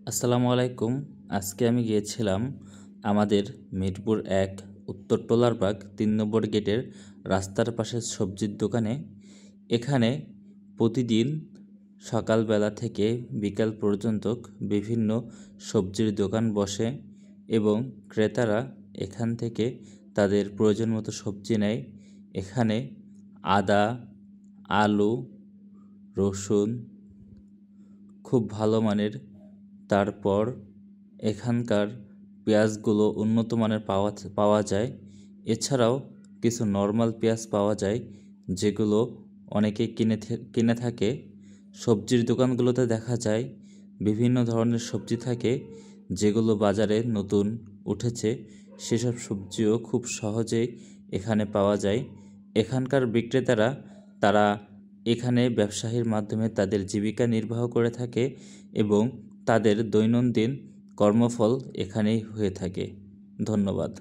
আসসালামু আলাইকুম। আজকে আমি গিয়েছিলাম আমাদের মিরপুর ১ উত্তরটোলার বাগ ৩ নম্বর গেটের রাস্তার পাশে সবজির দোকানে। এখানে প্রতিদিন সকালবেলা থেকে বিকাল পর্যন্ত বিভিন্ন সবজির দোকান বসে এবং ক্রেতারা এখান থেকে তাদের প্রয়োজন মতো সবজি নেয়। এখানে আদা, আলু, রসুন খুব ভালো মানের। তারপর এখানকার পেঁয়াজগুলো উন্নত মানের পাওয়া যায়। এছাড়াও কিছু নর্মাল পেঁয়াজ পাওয়া যায়, যেগুলো অনেকে কিনে থাকে। সবজির দোকানগুলোতে দেখা যায় বিভিন্ন ধরনের সবজি থাকে, যেগুলো বাজারে নতুন উঠেছে। সেসব সবজিও খুব সহজেই এখানে পাওয়া যায়। এখানকার বিক্রেতারা তারা এখানে ব্যবসায়ীর মাধ্যমে তাদের জীবিকা নির্বাহ করে থাকে এবং তাদের দৈনন্দিন কর্মফল এখানেই হয়ে থাকে। ধন্যবাদ।